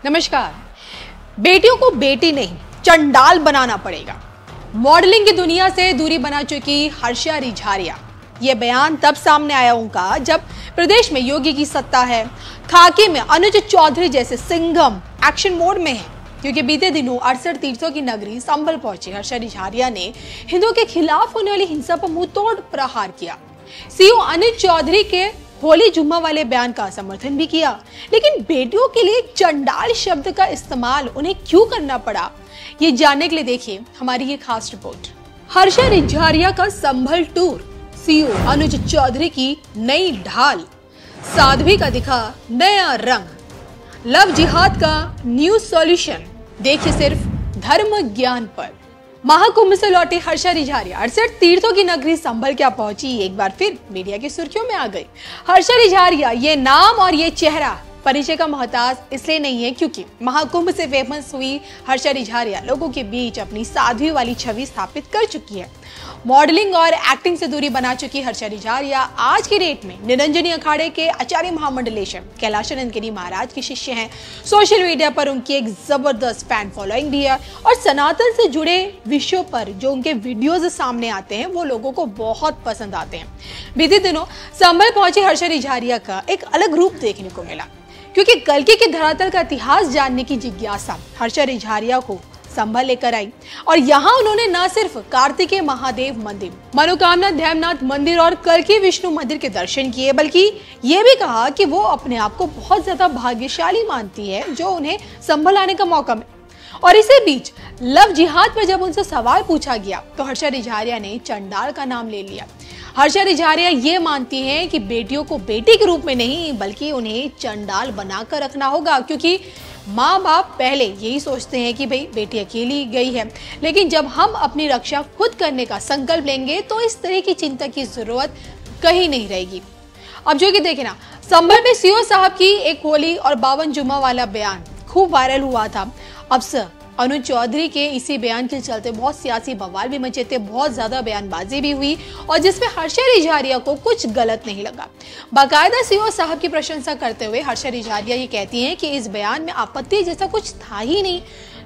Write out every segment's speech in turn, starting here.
नमस्कार। बेटियों को बेटी नहीं चंडाल बनाना पड़ेगा। मॉडलिंग की दुनिया से दूरी बना चुकी हर्षा रिझारिया, ये बयान तब सामने आया उनका जब प्रदेश में योगी की सत्ता है, खाकी में अनुज चौधरी जैसे सिंघम एक्शन मोड में है। क्योंकि बीते दिनों 68 तीर्थों की नगरी संभल पहुंची हर्षा रिझारिया ने हिंदुओं के खिलाफ होने वाली हिंसा पर मुंहतोड़ प्रहार किया। सीओ अनुज चौधरी के होली जुम्मा वाले बयान का समर्थन भी किया, लेकिन बेटियों के लिए चंडाल शब्द का इस्तेमाल उन्हें क्यों करना पड़ा, ये जानने के लिए देखिए हमारी ये खास रिपोर्ट। हर्षा रिझारिया का संभल टूर, सीओ अनुज चौधरी की नई ढाल, साध्वी का दिखा नया रंग, लव जिहाद का न्यू सॉल्यूशन। देखिए सिर्फ धर्म ज्ञान पर। महाकुंभ से लौटी हर्षा रिझारिया 68 तीर्थों की नगरी संभल क्या पहुंची, एक बार फिर मीडिया की सुर्खियों में आ गई। हर्षा रिझारिया ये नाम और ये चेहरा परिचय का मोहताज इसलिए नहीं है क्योंकि महाकुंभ से फेमस हुई हर्षा रिझारिया लोगों के बीच अपनी साध्वी वाली छवि स्थापित कर चुकी है। मॉडलिंग और एक्टिंग से दूरी बना चुकी हर्षा रिझारिया आज के डेट में निरंजनी अखाड़े के आचार्य महामंडलेश्वर कैलाशानंद गिरी महाराज के शिष्य हैं। सोशल मीडिया पर उनकी एक जबरदस्त फैन फॉलोइंग भी है और सनातन से जुड़े विषयों पर जो उनके वीडियोज सामने आते हैं वो लोगों को बहुत पसंद आते हैं। बीते दिनों संभल पहुंची हर्षा रिझारिया का एक अलग रूप देखने को मिला, क्योंकि कल्कि के धरातल का इतिहास जानने की जिज्ञासा हर्षा रिझारिया को संभल लेकर आई और यहाँ उन्होंने न सिर्फ कार्तिकेय महादेव मंदिर, मनोकामना ध्याननाथ मंदिर और कल्कि विष्णु मंदिर के दर्शन किए, बल्कि ये भी कहा कि वो अपने आप को बहुत ज्यादा भाग्यशाली मानती है जो उन्हें संभल आने का मौका मिला। और इसी बीच लव जिहाद पर जब उनसे सवाल पूछा गया तो हर्षा रिझारिया ने चंडाल का नाम ले लिया। हर्षा रिझारिया ये मानती हैं कि बेटियों को बेटी के रूप में नहीं बल्कि उन्हें चंडाल बनाकर रखना होगा, क्योंकि माँ बाप पहले यही सोचते हैं कि भाई बेटी अकेली गई है, लेकिन जब हम अपनी रक्षा खुद करने का संकल्प लेंगे तो इस तरह की चिंता की जरूरत कहीं नहीं रहेगी। अब जो कि देखे ना, संभल में सीओ साहब की एक होली और 52 जुम्मा वाला बयान खूब वायरल हुआ था। अब सर अनुज चौधरी के इसी बयान के चलते बहुत सियासी बवाल भी मचे थे, बहुत ज्यादा बयानबाजी भी हुई और जिसमें हर्षा रिझारिया को कुछ गलत नहीं लगा। बाकायदा सीओ साहब की प्रशंसा करते हुए हर्षा रिझारिया ये कहती हैं कि इस बयान में आपत्ति जैसा कुछ था ही नहीं,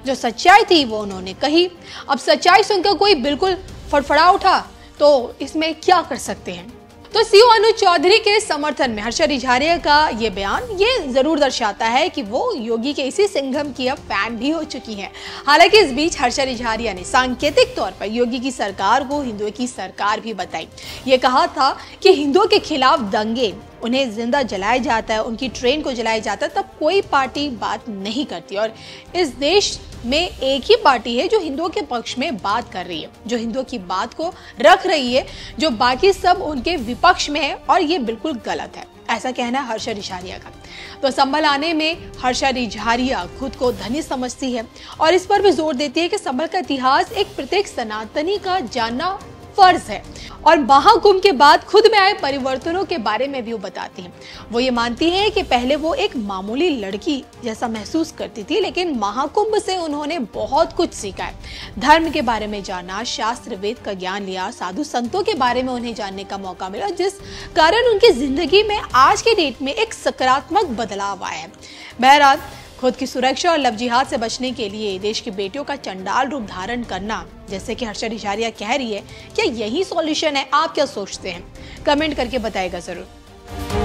जो सच्चाई थी वो उन्होंने कही। अब सच्चाई सुनकर कोई बिल्कुल फड़फड़ा उठा तो इसमें क्या कर सकते हैं। तो सीओ अनुज चौधरी के समर्थन में हर्षा रिझारिया का ये बयान ये जरूर दर्शाता है कि वो योगी के इसी सिंघम की अब फैन भी हो चुकी हैं। हालांकि इस बीच हर्षा रिझारिया ने सांकेतिक तौर पर योगी की सरकार को हिंदुओं की सरकार भी बताई। ये कहा था कि हिंदुओं के खिलाफ दंगे, उन्हें जिंदा जलाया जाता है, उनकी ट्रेन को जलाया जाता है, तब कोई पार्टी बात नहीं करती और इस देश में एक ही पार्टी है जो हिंदुओं के पक्ष में बात कर रही है, जो हिंदुओं की बात को रख रही है, जो बाकी सब उनके विपक्ष में है और ये बिल्कुल गलत है, ऐसा कहना है हर्षा रिझारिया का। तो संभल आने में हर्षा रिझारिया खुद को धनी समझती है और इस पर भी जोर देती है कि संभल का इतिहास एक प्रत्येक सनातनी का जानना फर्ज है और महाकुंभ के बाद खुद में आए परिवर्तनों के बारे में भी वो बताती हैं। वो ये मानती हैं कि पहले वो एक मामूली लड़की जैसा महसूस करती थी, लेकिन महाकुंभ से उन्होंने बहुत कुछ सीखा है। धर्म के बारे में जाना, शास्त्र वेद का ज्ञान लिया, साधु संतों के बारे में उन्हें जानने का मौका मिला, जिस कारण उनकी जिंदगी में आज के डेट में एक सकारात्मक बदलाव आया है। बहरहाल खुद की सुरक्षा और लव जिहाद से बचने के लिए देश की बेटियों का चंडाल रूप धारण करना, जैसे कि हर्षा रिझारिया कह रही है, क्या यही सॉल्यूशन है? आप क्या सोचते हैं? कमेंट करके बताइएगा जरूर।